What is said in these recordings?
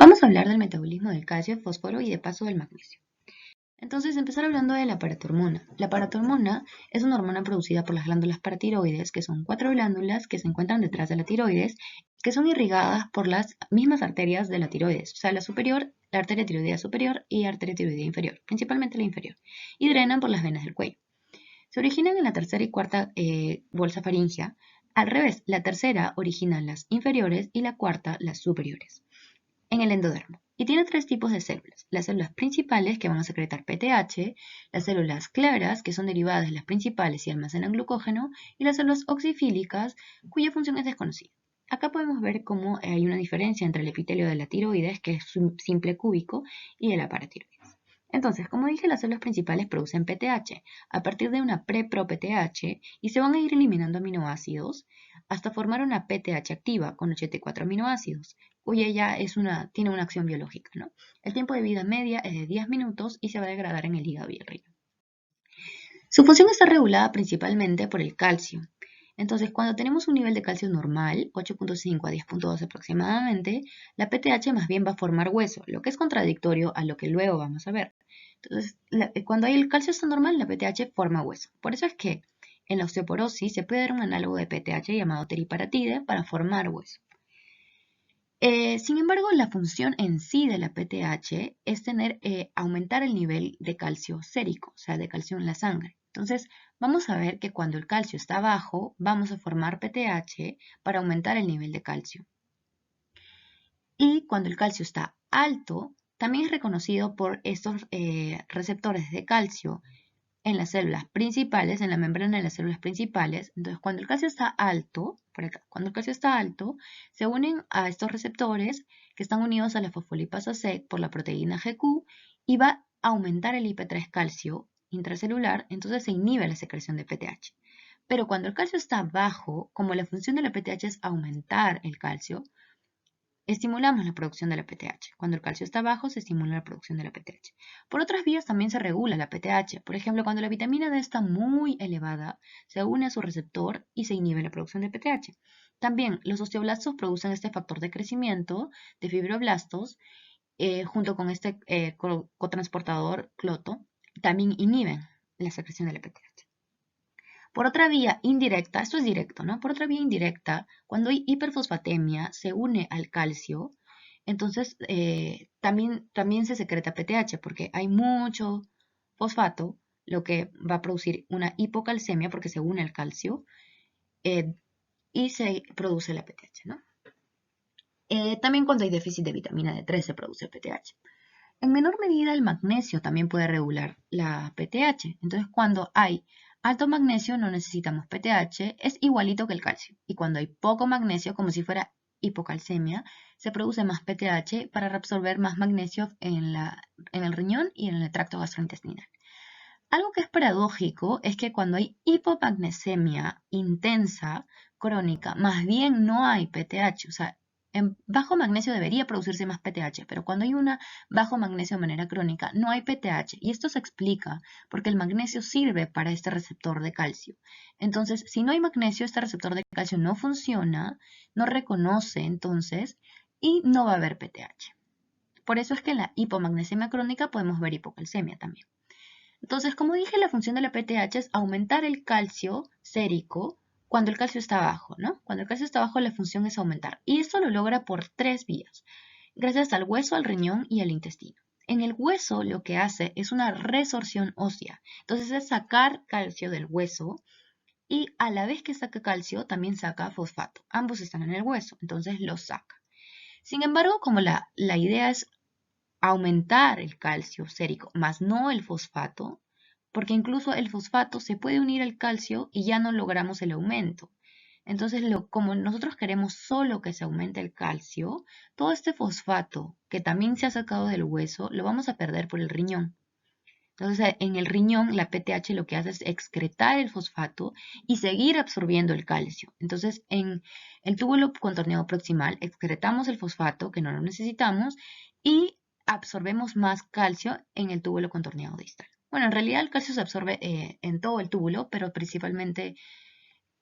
Vamos a hablar del metabolismo del calcio, fósforo y de paso del magnesio. Entonces, empezar hablando de la paratormona. La paratormona es una hormona producida por las glándulas paratiroides, que son 4 glándulas que se encuentran detrás de la tiroides, que son irrigadas por las mismas arterias de la tiroides, o sea, la superior, la arteria tiroidea superior y arteria tiroidea inferior, principalmente la inferior, y drenan por las venas del cuello. Se originan en la tercera y cuarta bolsa faríngea. Al revés, la tercera origina las inferiores y la cuarta las superiores en el endodermo. Y tiene 3 tipos de células. Las células principales que van a secretar PTH, las células claras que son derivadas de las principales y almacenan glucógeno, y las células oxifílicas cuya función es desconocida. Acá podemos ver cómo hay una diferencia entre el epitelio de la tiroides, que es simple cúbico, y de la paratiroides. Entonces, como dije, las células principales producen PTH a partir de una pre-pro-PTH y se van a ir eliminando aminoácidos hasta formar una PTH activa con 84 aminoácidos, cuya ya tiene una acción biológica, ¿no? El tiempo de vida media es de 10 minutos y se va a degradar en el hígado y el riñón. Su función está regulada principalmente por el calcio. Entonces, cuando tenemos un nivel de calcio normal, 8.5 a 10.2 aproximadamente, la PTH más bien va a formar hueso, lo que es contradictorio a lo que luego vamos a ver. Entonces, cuando el calcio está normal, la PTH forma hueso. Por eso es que en la osteoporosis se puede dar un análogo de PTH llamado teriparatide para formar hueso. Sin embargo, la función en sí de la PTH es aumentar el nivel de calcio sérico, o sea, de calcio en la sangre. Entonces, vamos a ver que cuando el calcio está bajo, vamos a formar PTH para aumentar el nivel de calcio. Y cuando el calcio está alto, también es reconocido por estos receptores de calcio en las células principales, en la membrana de las células principales. Entonces, cuando el calcio está alto, por acá, cuando el calcio está alto, se unen a estos receptores que están unidos a la fosfolipasa C por la proteína GQ y va a aumentar el IP3 calcio intracelular, entonces se inhibe la secreción de PTH. Pero cuando el calcio está bajo, como la función de la PTH es aumentar el calcio, estimulamos la producción de la PTH. Cuando el calcio está bajo, se estimula la producción de la PTH. Por otras vías también se regula la PTH. Por ejemplo, cuando la vitamina D está muy elevada, se une a su receptor y se inhibe la producción de PTH. También los osteoblastos producen este factor de crecimiento de fibroblastos junto con este cotransportador cloto. También inhiben la secreción de la PTH. Por otra vía indirecta, esto es directo, ¿no? Por otra vía indirecta, cuando hay hiperfosfatemia, se une al calcio, entonces también se secreta PTH porque hay mucho fosfato, lo que va a producir una hipocalcemia porque se une al calcio eh, y se produce la PTH, ¿no? También cuando hay déficit de vitamina D3 se produce PTH. En menor medida, el magnesio también puede regular la PTH. Entonces, cuando hay alto magnesio, no necesitamos PTH, es igualito que el calcio. Y cuando hay poco magnesio, como si fuera hipocalcemia, se produce más PTH para reabsorber más magnesio en el riñón y en el tracto gastrointestinal. Algo que es paradójico es que cuando hay hipomagnesemia intensa, crónica, más bien no hay PTH. O sea, en bajo magnesio debería producirse más PTH, pero cuando hay una bajo magnesio de manera crónica, no hay PTH. Y esto se explica porque el magnesio sirve para este receptor de calcio. Entonces, si no hay magnesio, este receptor de calcio no funciona, no reconoce entonces y no va a haber PTH. Por eso es que en la hipomagnesemia crónica podemos ver hipocalcemia también. Entonces, como dije, la función de la PTH es aumentar el calcio sérico cuando el calcio está bajo, ¿no? Cuando el calcio está bajo, la función es aumentar. Y esto lo logra por 3 vías, gracias al hueso, al riñón y al intestino. En el hueso lo que hace es una resorción ósea. Entonces es sacar calcio del hueso y a la vez que saca calcio, también saca fosfato. Ambos están en el hueso, entonces los saca. Sin embargo, como la idea es aumentar el calcio sérico, más no el fosfato, porque incluso el fosfato se puede unir al calcio y ya no logramos el aumento. Entonces, como nosotros queremos solo que se aumente el calcio, todo este fosfato que también se ha sacado del hueso, lo vamos a perder por el riñón. Entonces, en el riñón, la PTH lo que hace es excretar el fosfato y seguir absorbiendo el calcio. Entonces, en el túbulo contorneado proximal, excretamos el fosfato, que no lo necesitamos, y absorbemos más calcio en el túbulo contorneado distal. Bueno, en realidad el calcio se absorbe en todo el túbulo, pero principalmente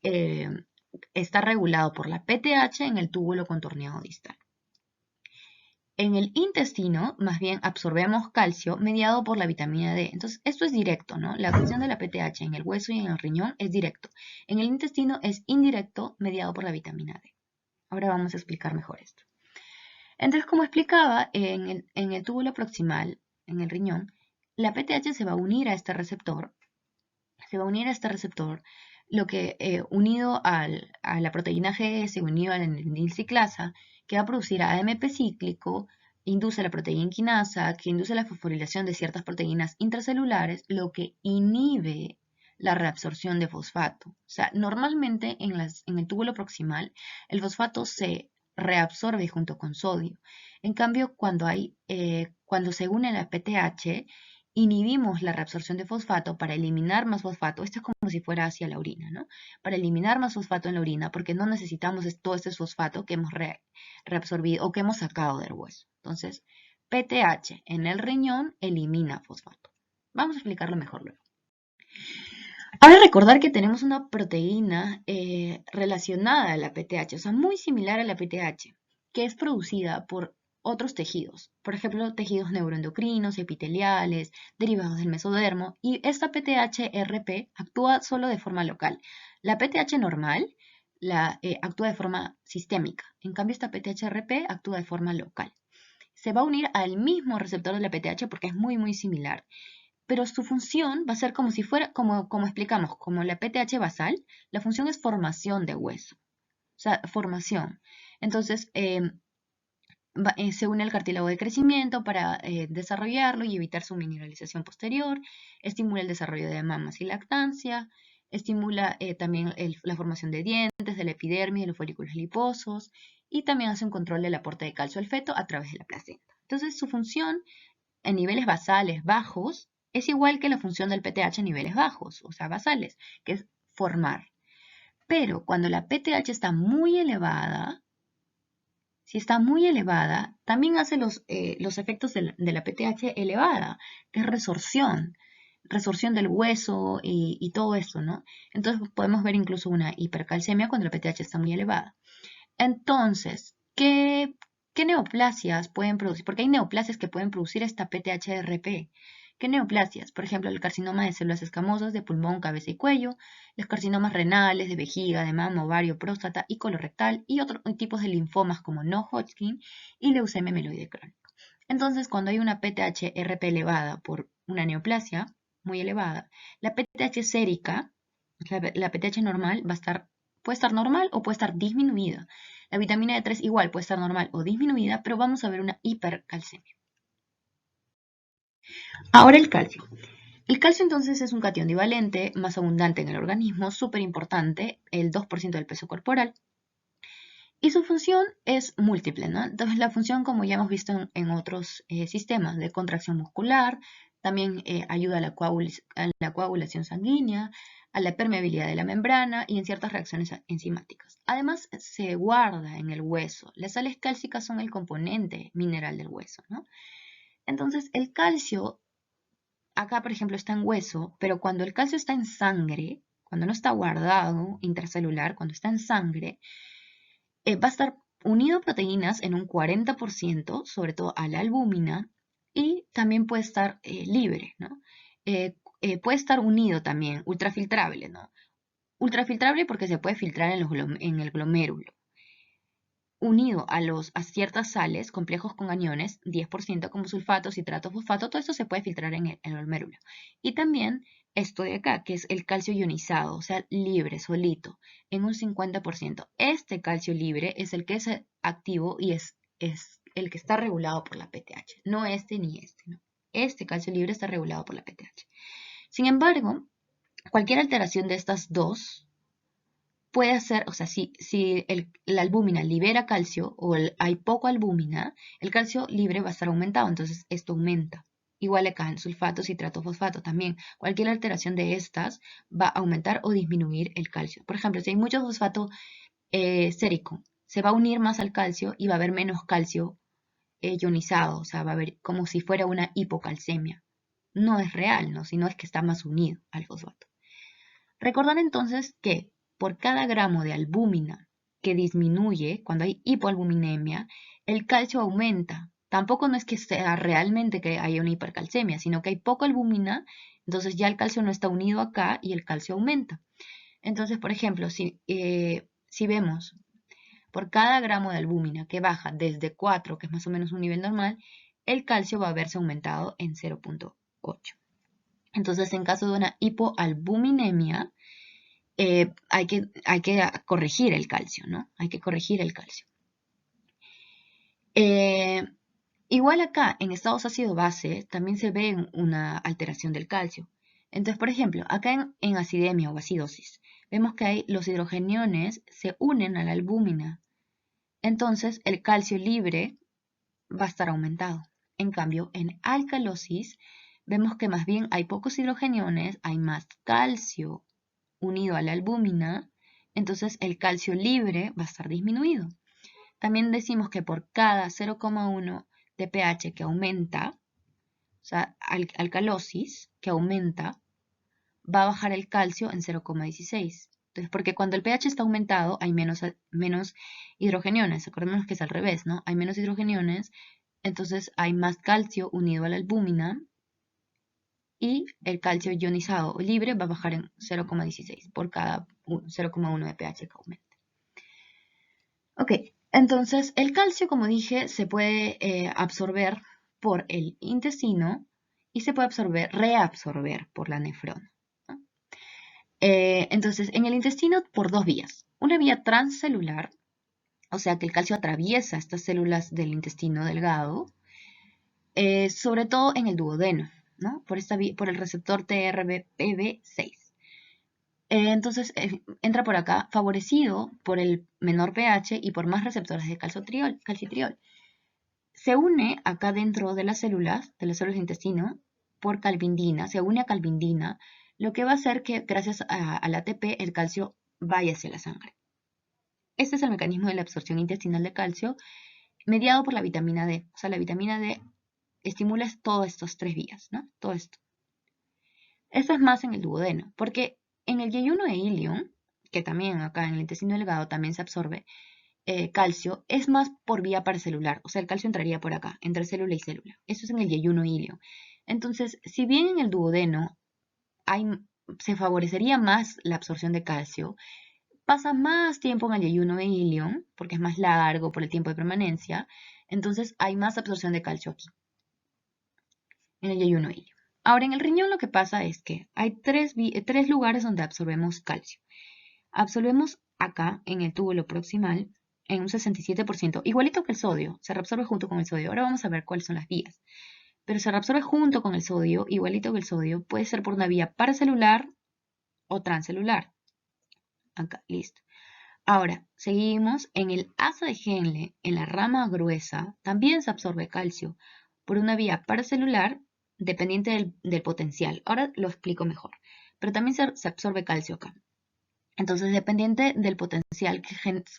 eh, está regulado por la PTH en el túbulo contorneado distal. En el intestino, más bien, absorbemos calcio mediado por la vitamina D. Entonces, esto es directo, ¿no? La acción de la PTH en el hueso y en el riñón es directo. En el intestino es indirecto, mediado por la vitamina D. Ahora vamos a explicar mejor esto. Entonces, como explicaba, en el túbulo proximal, en el riñón, la PTH se va a unir a este receptor. Lo que unido a la proteína GS, unido a la adenilciclasa, que va a producir AMP cíclico, induce la proteína quinasa, que induce la fosforilación de ciertas proteínas intracelulares, lo que inhibe la reabsorción de fosfato. O sea, normalmente en el túbulo proximal, el fosfato se reabsorbe junto con sodio. En cambio, cuando se une la PTH, inhibimos la reabsorción de fosfato para eliminar más fosfato. Esto es como si fuera hacia la orina, ¿no? Para eliminar más fosfato en la orina, porque no necesitamos todo este fosfato que hemos reabsorbido o que hemos sacado del hueso. Entonces, PTH en el riñón elimina fosfato. Vamos a explicarlo mejor luego. Ahora recordar que tenemos una proteína relacionada a la PTH, o sea, muy similar a la PTH, que es producida por otros tejidos, por ejemplo, tejidos neuroendocrinos, epiteliales, derivados del mesodermo, y esta PTH-RP actúa solo de forma local. La PTH normal actúa de forma sistémica, en cambio esta PTH-RP actúa de forma local. Se va a unir al mismo receptor de la PTH porque es muy similar, pero su función va a ser como si fuera, como explicamos, como la PTH basal, la función es formación de hueso, o sea, formación. Entonces, se une al cartílago de crecimiento para desarrollarlo y evitar su mineralización posterior, estimula el desarrollo de mamas y lactancia, estimula también la formación de dientes, de la epidermis, de los folículos liposos, y también hace un control del aporte de calcio al feto a través de la placenta. Entonces, su función en niveles basales bajos es igual que la función del PTH en niveles bajos, o sea, basales, que es formar. Pero cuando la PTH está muy elevada, si está muy elevada, también hace los efectos de la PTH elevada, que es resorción del hueso y todo eso, ¿no? Entonces podemos ver incluso una hipercalcemia cuando la PTH está muy elevada. Entonces, ¿qué neoplasias pueden producir? Porque hay neoplasias que pueden producir esta PTH-RP. ¿Qué neoplasias? Por ejemplo, el carcinoma de células escamosas de pulmón, cabeza y cuello, los carcinomas renales, de vejiga, de mama, ovario, próstata y colorectal, y otros tipos de linfomas como no-Hodgkin y leucemia mieloide crónica. Entonces, cuando hay una PTH-RP elevada por una neoplasia muy elevada, la PTH sérica, la PTH normal, puede estar normal o puede estar disminuida. La vitamina D3 igual puede estar normal o disminuida, pero vamos a ver una hipercalcemia. Ahora el calcio. El calcio entonces es un catión divalente más abundante en el organismo, súper importante, el 2% del peso corporal. Y su función es múltiple, ¿no? Entonces la función, como ya hemos visto en otros sistemas de contracción muscular, también ayuda a la coagulación sanguínea, a la permeabilidad de la membrana y en ciertas reacciones enzimáticas. Además, se guarda en el hueso. Las sales cálcicas son el componente mineral del hueso, ¿no? Entonces, el calcio, acá por ejemplo está en hueso, pero cuando el calcio está en sangre, cuando no está guardado intracelular, cuando está en sangre, va a estar unido a proteínas en un 40%, sobre todo a la albúmina, y también puede estar libre, ¿no? Puede estar unido también, ultrafiltrable, ¿no? Ultrafiltrable porque se puede filtrar en el glomérulo. Unido a ciertas sales, complejos con aniones, 10% como sulfato, citrato, fosfato, todo eso se puede filtrar en el glomérulo. Y también esto de acá, que es el calcio ionizado, o sea, libre, solito, en un 50%. Este calcio libre es el que es activo y es el que está regulado por la PTH, no este ni este, ¿no? Este calcio libre está regulado por la PTH. Sin embargo, cualquier alteración de estas dos puede hacer, o sea, si la albúmina libera calcio o hay poco albúmina, el calcio libre va a estar aumentado, entonces esto aumenta. Igual acá en sulfato, citrato, fosfato también. Cualquier alteración de estas va a aumentar o disminuir el calcio. Por ejemplo, si hay mucho fosfato sérico, se va a unir más al calcio y va a haber menos calcio ionizado, o sea, va a haber como si fuera una hipocalcemia. No es real, ¿no? Sino es que está más unido al fosfato. Recordar entonces que por cada gramo de albúmina que disminuye cuando hay hipoalbuminemia, el calcio aumenta Tampoco no es que sea realmente que haya una hipercalcemia, sino que hay poca albúmina, entonces ya el calcio no está unido acá y el calcio aumenta. Entonces, por ejemplo, si vemos por cada gramo de albúmina que baja desde 4, que es más o menos un nivel normal, el calcio va a verse aumentado en 0,8. Entonces, en caso de una hipoalbuminemia, hay que corregir el calcio, ¿no? Hay que corregir el calcio. Igual acá, en estados ácido-base, también se ve una alteración del calcio. Entonces, por ejemplo, acá en acidemia o acidosis, vemos que los hidrogeniones se unen a la albúmina. Entonces, el calcio libre va a estar aumentado. En cambio, en alcalosis, vemos que más bien hay pocos hidrogeniones, hay más calcio unido a la albúmina, entonces el calcio libre va a estar disminuido. También decimos que por cada 0,1 de pH que aumenta, o sea, alcalosis que aumenta, va a bajar el calcio en 0,16. Entonces, porque cuando el pH está aumentado hay menos hidrogeniones. Acordémonos que es al revés, ¿no? Hay menos hidrogeniones, entonces hay más calcio unido a la albúmina y el calcio ionizado o libre va a bajar en 0,16 por cada 0,1 de pH que aumente. Ok, entonces el calcio, como dije, se puede absorber por el intestino y se puede reabsorber por la nefrona, ¿no? Entonces, en el intestino por dos vías. Una vía transcelular, o sea que el calcio atraviesa estas células del intestino delgado, sobre todo en el duodeno, ¿no? Por el receptor TRPV6. Entonces entra por acá favorecido por el menor pH y por más receptores de calcitriol. Se une acá dentro de las células de intestino por calvindina, se une a calvindina, lo que va a hacer que gracias al ATP el calcio vaya hacia la sangre. Este es el mecanismo de la absorción intestinal de calcio mediado por la vitamina D. O sea, la vitamina D estimula todas estas tres vías, ¿no? Todo esto. Esto es más en el duodeno, porque en el yeyuno e ilion, que también acá en el intestino delgado también se absorbe calcio, es más por vía paracelular. O sea, el calcio entraría por acá, entre célula y célula. Eso es en el yeyuno e ilion. Entonces, si bien en el duodeno se favorecería más la absorción de calcio, pasa más tiempo en el yeyuno e ilion, porque es más largo por el tiempo de permanencia, entonces hay más absorción de calcio aquí, en el yeyuno e ilion. Ahora, en el riñón lo que pasa es que hay tres lugares donde absorbemos calcio. Absorbemos acá, en el túbulo proximal, en un 67%, igualito que el sodio, se reabsorbe junto con el sodio. Ahora vamos a ver cuáles son las vías. Pero se reabsorbe junto con el sodio, igualito que el sodio, puede ser por una vía paracelular o transcelular. Acá, listo. Ahora, seguimos en el asa de Henle, en la rama gruesa, también se absorbe calcio por una vía paracelular dependiente del potencial. Ahora lo explico mejor. Pero también se absorbe calcio acá. Entonces, dependiente del potencial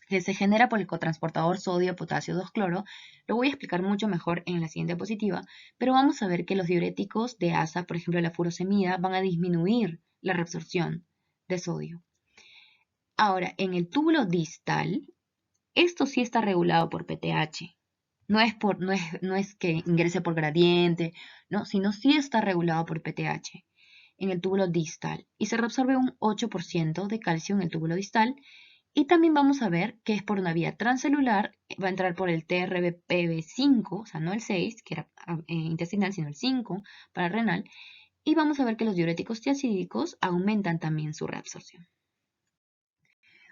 que se genera por el cotransportador sodio-potasio 2-cloro, lo voy a explicar mucho mejor en la siguiente diapositiva, pero vamos a ver que los diuréticos de asa, por ejemplo la furosemida, van a disminuir la reabsorción de sodio. Ahora, en el túbulo distal, esto sí está regulado por PTH. No es que ingrese por gradiente, no, sino sí está regulado por PTH en el túbulo distal y se reabsorbe un 8% de calcio en el túbulo distal. Y también vamos a ver que es por una vía transcelular, va a entrar por el TRPV5, o sea, no el 6, que era intestinal, sino el 5 para renal. Y vamos a ver que los diuréticos tiazídicos aumentan también su reabsorción.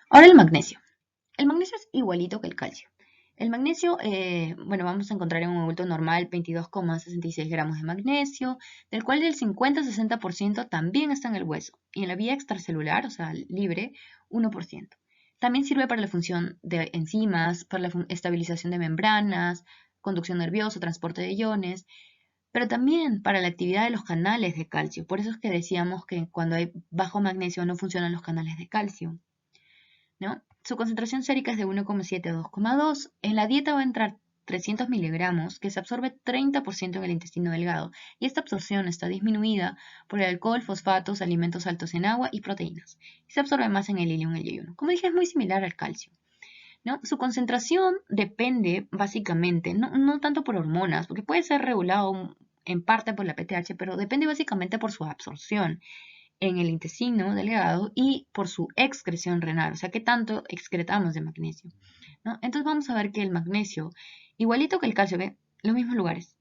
Ahora el magnesio. El magnesio es igualito que el calcio. El magnesio, bueno, vamos a encontrar en un adulto normal 22,66 gramos de magnesio, del cual el 50-60% también está en el hueso, y en la vía extracelular, o sea, libre, 1%. También sirve para la función de enzimas, para la estabilización de membranas, conducción nerviosa, transporte de iones, pero también para la actividad de los canales de calcio. Por eso es que decíamos que cuando hay bajo magnesio no funcionan los canales de calcio, ¿no? Su concentración sérica es de 1,7 a 2,2. En la dieta va a entrar 300 miligramos, que se absorbe 30% en el intestino delgado, y esta absorción está disminuida por el alcohol, fosfatos, alimentos altos en agua y proteínas. Y se absorbe más en el ilion y el yeyuno. Como dije, es muy similar al calcio, ¿no? Su concentración depende básicamente, no tanto por hormonas, porque puede ser regulado en parte por la PTH, pero depende básicamente por su absorción en el intestino delgado y por su excreción renal, o sea, qué tanto excretamos de magnesio, ¿no? Entonces vamos a ver que el magnesio, igualito que el calcio, ve los mismos lugares.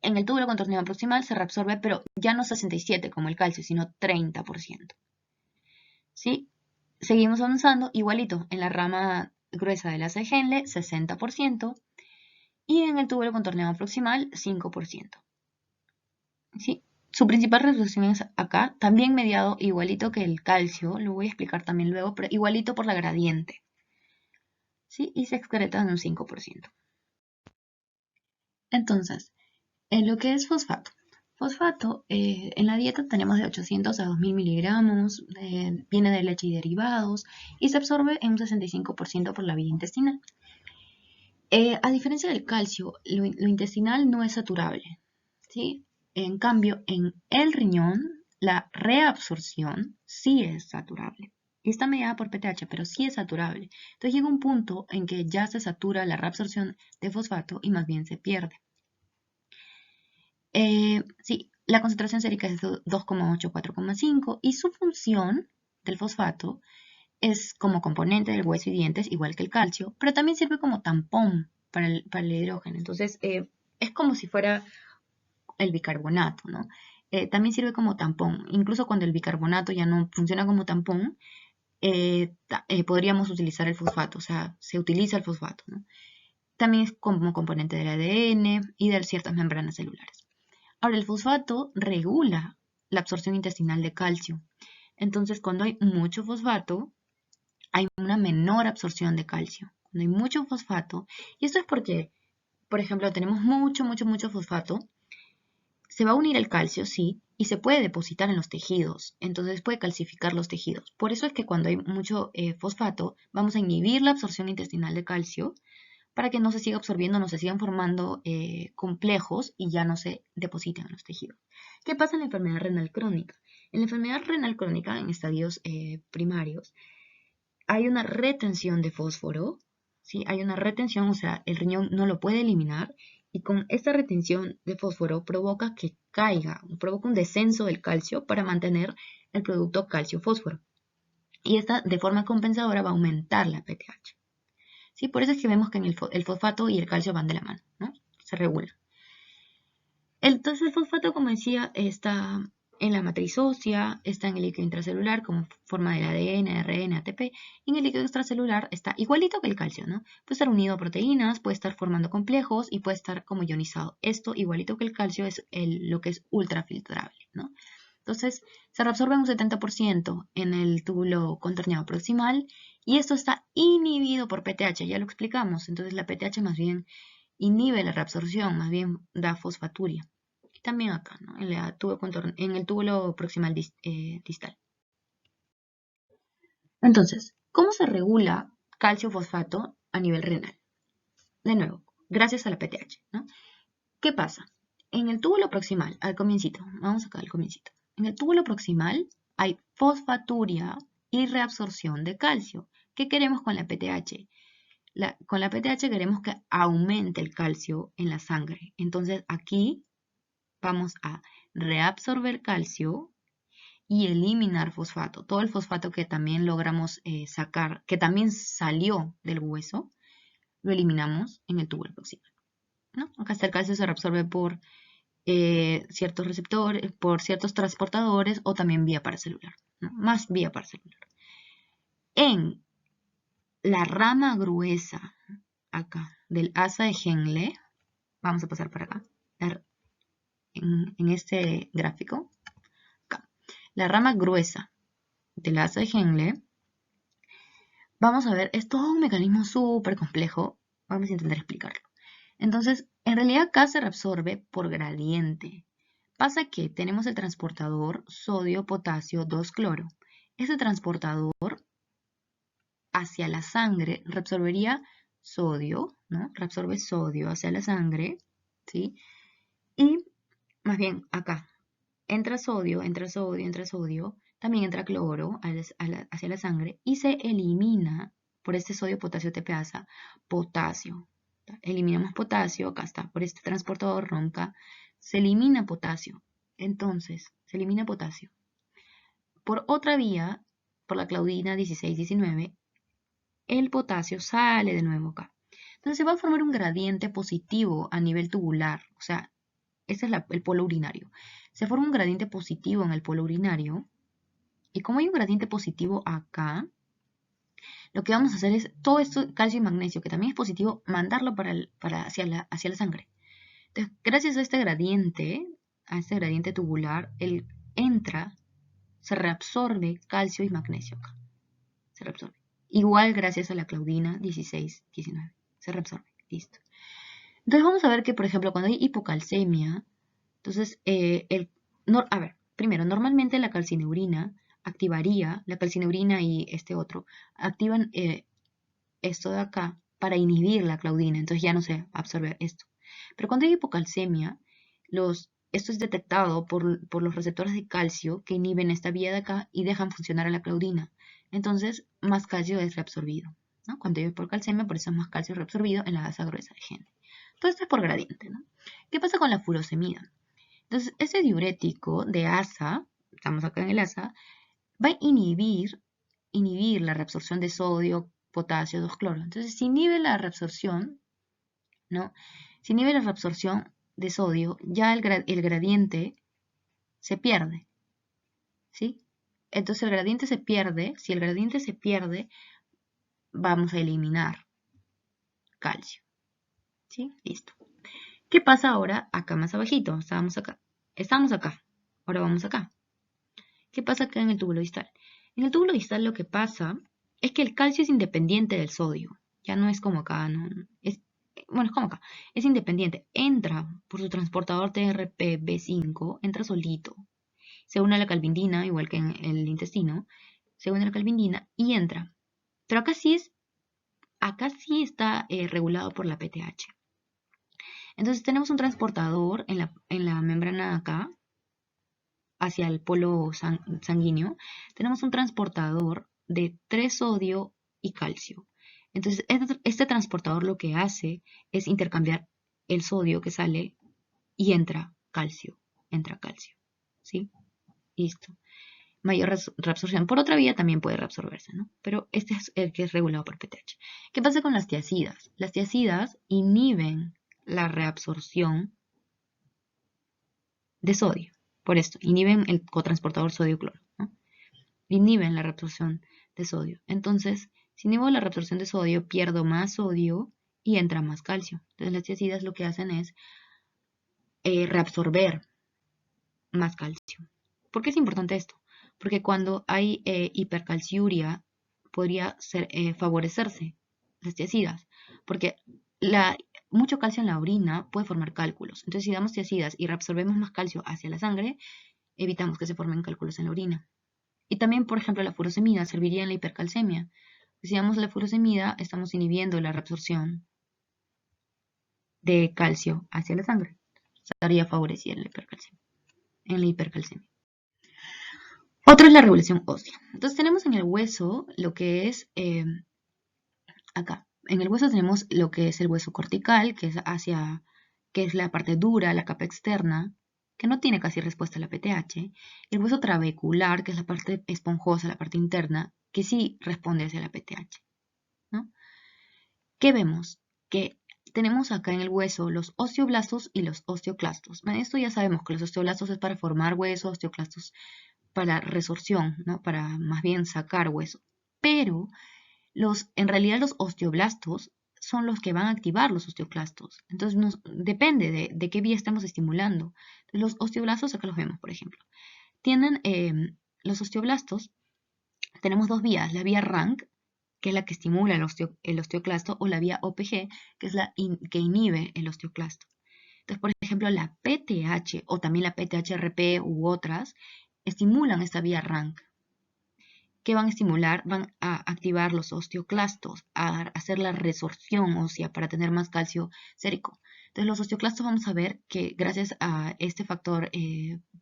En el túbulo contorneado proximal se reabsorbe, pero ya no 67 como el calcio, sino 30%. ¿Sí? Seguimos avanzando, igualito, en la rama gruesa del asa de Henle, 60%, y en el túbulo contorneado proximal, 5%. ¿Sí? Su principal resolución es acá, también mediado igualito que el calcio, lo voy a explicar también luego, pero igualito por la gradiente. ¿Sí? Y se excreta en un 5%. Entonces, en lo que es fosfato. Fosfato, en la dieta tenemos de 800 a 2000 miligramos, viene de leche y derivados, y se absorbe en un 65% por la vía intestinal. A diferencia del calcio, lo intestinal no es saturable, ¿sí? En cambio, en el riñón, la reabsorción sí es saturable. Y está mediada por PTH, pero sí es saturable. Entonces llega un punto en que ya se satura la reabsorción de fosfato y más bien se pierde. Sí, la concentración sérica es 2,8, 4,5 y su función del fosfato es como componente del hueso y dientes, igual que el calcio, pero también sirve como tampón para el hidrógeno. Entonces, es como si fuera el bicarbonato, ¿no? También sirve como tampón. Incluso cuando el bicarbonato ya no funciona como tampón, podríamos utilizar el fosfato, o sea, se utiliza el fosfato, ¿no? También es como componente del ADN y de ciertas membranas celulares. Ahora, el fosfato regula la absorción intestinal de calcio. Entonces, cuando hay mucho fosfato, hay una menor absorción de calcio. Cuando hay mucho fosfato, y esto es porque, por ejemplo, tenemos mucho fosfato, se va a unir el calcio, sí, y se puede depositar en los tejidos, entonces puede calcificar los tejidos. Por eso es que cuando hay mucho fosfato, vamos a inhibir la absorción intestinal de calcio para que no se siga absorbiendo, no se sigan formando complejos y ya no se depositen en los tejidos. ¿Qué pasa en la enfermedad renal crónica? En la enfermedad renal crónica, en estadios primarios, hay una retención de fósforo, ¿sí? Hay una retención, o sea, el riñón no lo puede eliminar y con esta retención de fósforo provoca que caiga, provoca un descenso del calcio para mantener el producto calcio-fósforo. Y esta, de forma compensadora, va a aumentar la PTH. ¿Sí? Por eso es que vemos que el fosfato y el calcio van de la mano, ¿no? Se regula. Entonces el fosfato, como decía, está en la matriz ósea, está en el líquido intracelular como forma del ADN, ARN, ATP, y en el líquido extracelular está igualito que el calcio, ¿no? Puede estar unido a proteínas, puede estar formando complejos y puede estar como ionizado. Esto, igualito que el calcio, es lo que es ultrafiltrable, ¿no? Entonces, se reabsorbe un 70% en el túbulo contorneado proximal y esto está inhibido por PTH, ya lo explicamos. Entonces, la PTH más bien inhibe la reabsorción, más bien da fosfaturia. Y también acá, ¿no? En el túbulo proximal distal. Entonces, ¿cómo se regula calcio-fosfato a nivel renal? De nuevo, gracias a la PTH, ¿no? ¿Qué pasa? En el túbulo proximal, al comiencito, vamos acá al comiencito. En el túbulo proximal hay fosfaturia y reabsorción de calcio. ¿Qué queremos con la PTH? Con la PTH queremos que aumente el calcio en la sangre. Entonces aquí vamos a reabsorber calcio y eliminar fosfato. Todo el fosfato que también logramos sacar, que también salió del hueso, lo eliminamos en el túbulo proximal, ¿no? Acá está el calcio se reabsorbe por ciertos receptores, por ciertos transportadores o también vía paracelular, ¿no? Más vía paracelular. En la rama gruesa acá del asa de Henle, vamos a pasar por acá, en este gráfico, acá, la rama gruesa del asa de Henle, vamos a ver, es todo un mecanismo súper complejo, vamos a intentar explicarlo. Entonces, en realidad acá se reabsorbe por gradiente. Pasa que tenemos el transportador sodio-potasio 2-cloro. Ese transportador hacia la sangre reabsorbería sodio, ¿no? Reabsorbe sodio hacia la sangre, ¿sí? Y más bien acá, entra sodio, también entra cloro hacia la sangre y se elimina por este sodio, potasio, TPasa, potasio. Eliminamos potasio, acá está, por este transportador ronca, se elimina potasio. Entonces, se elimina potasio. Por otra vía, por la claudina 16-19, el potasio sale de nuevo acá. Entonces se va a formar un gradiente positivo a nivel tubular, o sea, ese es el polo urinario. Se forma un gradiente positivo en el polo urinario, y como hay un gradiente positivo acá, lo que vamos a hacer es todo esto, calcio y magnesio, que también es positivo, mandarlo hacia la sangre. Entonces, gracias a este gradiente tubular, se reabsorbe calcio y magnesio acá. Se reabsorbe. Igual gracias a la claudina 16-19. Se reabsorbe. Listo. Entonces vamos a ver que, por ejemplo, cuando hay hipocalcemia, entonces, primero, normalmente la calcineurina activaría, la calcineurina y este otro, activan esto de acá para inhibir la claudina, entonces ya no se absorbe esto. Pero cuando hay hipocalcemia, esto es detectado por los receptores de calcio que inhiben esta vía de acá y dejan funcionar a la claudina. Entonces, más calcio es reabsorbido, ¿no? Cuando hay hipocalcemia, por eso es más calcio reabsorbido en la gasa gruesa de Henle. Todo esto es por gradiente, ¿no? ¿Qué pasa con la furosemida? Entonces, ese diurético de ASA, estamos acá en el ASA, va a inhibir la reabsorción de sodio, potasio, 2-cloro. Entonces, si inhibe la reabsorción, ¿no? Si inhibe la reabsorción de sodio, ya el gradiente se pierde, ¿sí? Entonces, el gradiente se pierde. Si el gradiente se pierde, vamos a eliminar calcio, ¿sí? Listo. ¿Qué pasa ahora acá más abajito? Estamos acá. Ahora vamos acá. ¿Qué pasa acá en el túbulo distal? En el túbulo distal lo que pasa es que el calcio es independiente del sodio. Ya no es como acá, no, es como acá. Es independiente. Entra por su transportador TRPV5, entra solito. Se une a la calvindina, igual que en el intestino. Se une a la calvindina y entra. Pero acá sí está regulado por la PTH. Entonces tenemos un transportador en la membrana acá, hacia el polo sanguíneo, tenemos un transportador de 3 sodio y calcio. Entonces, este transportador lo que hace es intercambiar el sodio que sale y entra calcio. ¿Sí? Listo. Mayor reabsorción. Por otra vía también puede reabsorberse, ¿no? Pero este es el que es regulado por PTH. ¿Qué pasa con las tiacidas? Las tiacidas inhiben la reabsorción de sodio. Por esto, inhiben el cotransportador sodio-cloro, ¿no? Inhiben la reabsorción de sodio. Entonces, si inhibo la reabsorción de sodio, pierdo más sodio y entra más calcio. Entonces, las tiacidas lo que hacen es reabsorber más calcio. ¿Por qué es importante esto? Porque cuando hay hipercalciuria, podría favorecerse las tiacidas, porque mucho calcio en la orina puede formar cálculos. Entonces, si damos tiacidas y reabsorbemos más calcio hacia la sangre, evitamos que se formen cálculos en la orina. Y también, por ejemplo, la furosemida serviría en la hipercalcemia. Si damos la furosemida, estamos inhibiendo la reabsorción de calcio hacia la sangre. Estaría favorecida en la hipercalcemia. Otra es la regulación ósea. Entonces tenemos en el hueso lo que es acá. En el hueso tenemos lo que es el hueso cortical, que es la parte dura, la capa externa, que no tiene casi respuesta a la PTH. El hueso trabecular, que es la parte esponjosa, la parte interna, que sí responde hacia la PTH, ¿no? ¿Qué vemos? Que tenemos acá en el hueso los osteoblastos y los osteoclastos. Esto ya sabemos que los osteoblastos es para formar hueso, osteoclastos para resorción, ¿no? Para más bien sacar hueso. Pero en realidad los osteoblastos son los que van a activar los osteoclastos. Entonces depende de qué vía estamos estimulando. Entonces, los osteoblastos, acá los vemos, por ejemplo. Los osteoblastos, tenemos dos vías, la vía RANK, que es la que estimula el osteoclasto, o la vía OPG, que es la que inhibe el osteoclasto. Entonces, por ejemplo, la PTH o también la PTHRP u otras estimulan esta vía RANK. ¿Qué van a estimular? Van a activar los osteoclastos, a hacer la resorción ósea para tener más calcio sérico. Entonces, los osteoclastos vamos a ver que gracias a este factor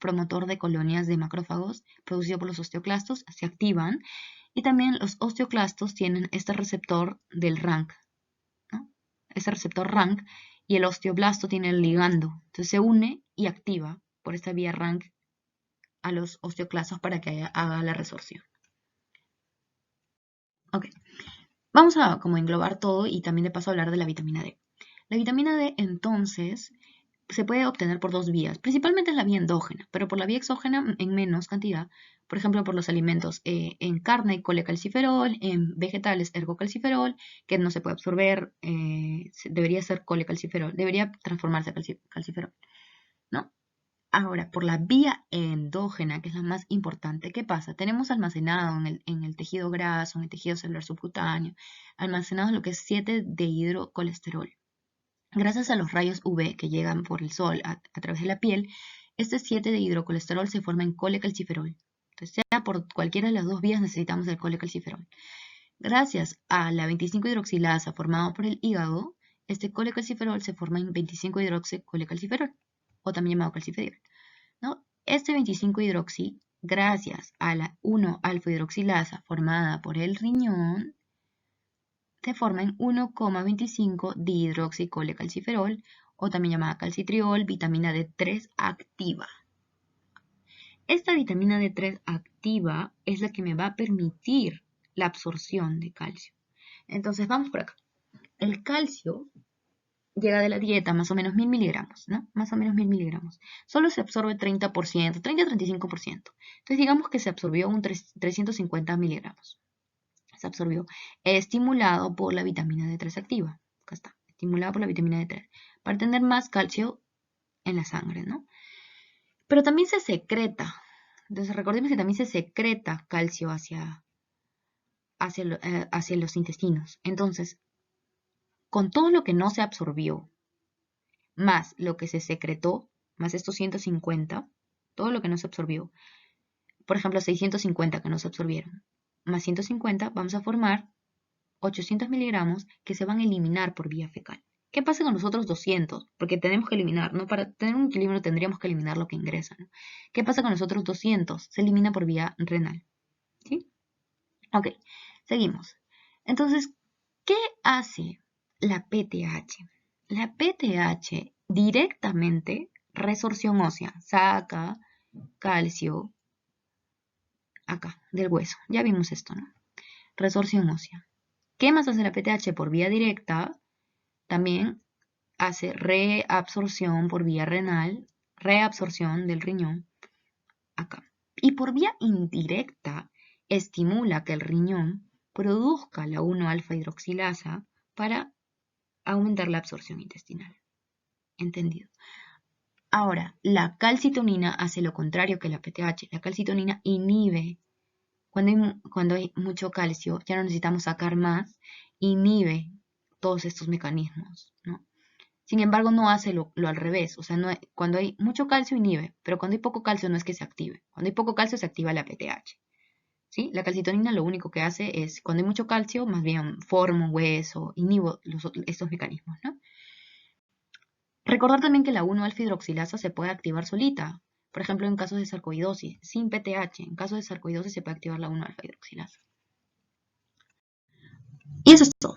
promotor de colonias de macrófagos producido por los osteoclastos, se activan Y también los osteoclastos tienen este receptor del RANK, ¿no? Este receptor RANK, y el osteoblasto tiene el ligando. Entonces se une y activa por esta vía RANK a los osteoclastos para que haga la resorción. Ok, vamos a como englobar todo y también de paso hablar de la vitamina D. La vitamina D entonces se puede obtener por dos vías, principalmente en la vía endógena, pero por la vía exógena en menos cantidad, por ejemplo por los alimentos en carne, colecalciferol, en vegetales, ergocalciferol, que no se puede absorber, debería ser colecalciferol, debería transformarse a calciferol, ¿no? Ahora, por la vía endógena, que es la más importante, ¿qué pasa? Tenemos almacenado en el tejido graso, en el tejido celular subcutáneo, almacenado lo que es 7-dehidrocolesterol. Gracias a los rayos UV que llegan por el sol a través de la piel, este 7-dehidrocolesterol se forma en colecalciferol. Entonces, sea por cualquiera de las dos vías necesitamos el colecalciferol. Gracias a la 25-hidroxilasa formada por el hígado, este colecalciferol se forma en 25-hidroxicolecalciferol, o también llamado calcifediol, ¿no? Este 25-hidroxi, gracias a la 1-alfa-hidroxilasa formada por el riñón, se forma en 1,25-dihidroxicolecalciferol, o también llamada calcitriol, vitamina D3 activa. Esta vitamina D3 activa es la que me va a permitir la absorción de calcio. Entonces vamos por acá. El calcio llega de la dieta más o menos 1000 miligramos, ¿no? Más o menos 1000 miligramos. Solo se absorbe 30%, 30-35%. Entonces digamos que se absorbió un 350 miligramos. Se absorbió, estimulado por la vitamina D3 activa. Acá está, estimulado por la vitamina D3, para tener más calcio en la sangre, ¿no? Pero también se secreta. Entonces recordemos que también se secreta calcio hacia los intestinos. Entonces, con todo lo que no se absorbió, más lo que se secretó, más estos 150, todo lo que no se absorbió, por ejemplo, 650 que no se absorbieron, más 150, vamos a formar 800 miligramos que se van a eliminar por vía fecal. ¿Qué pasa con los otros 200? Porque tenemos que eliminar, ¿no? Para tener un equilibrio tendríamos que eliminar lo que ingresa, ¿no? ¿Qué pasa con los otros 200? Se elimina por vía renal, ¿sí? Ok, seguimos. Entonces, ¿qué hace la PTH? La PTH directamente, resorción ósea, saca calcio acá, del hueso. Ya vimos esto, ¿no? Resorción ósea. ¿Qué más hace la PTH por vía directa? También hace reabsorción por vía renal, reabsorción del riñón acá. Y por vía indirecta estimula que el riñón produzca la 1-alfa-hidroxilasa para aumentar la absorción intestinal. ¿Entendido? Ahora, la calcitonina hace lo contrario que la PTH. La calcitonina inhibe. Cuando hay mucho calcio, ya no necesitamos sacar más, inhibe todos estos mecanismos, ¿no? Sin embargo, no hace lo al revés. O sea, cuando hay mucho calcio inhibe, pero cuando hay poco calcio no es que se active. Cuando hay poco calcio se activa la PTH. ¿Sí? La calcitonina lo único que hace es, cuando hay mucho calcio, más bien formo hueso, inhibo estos mecanismos, ¿no? Recordar también que la 1-alfa-hidroxilasa se puede activar solita. Por ejemplo, en casos de sarcoidosis, sin PTH. En caso de sarcoidosis se puede activar la 1-alfa-hidroxilasa. Y eso es todo.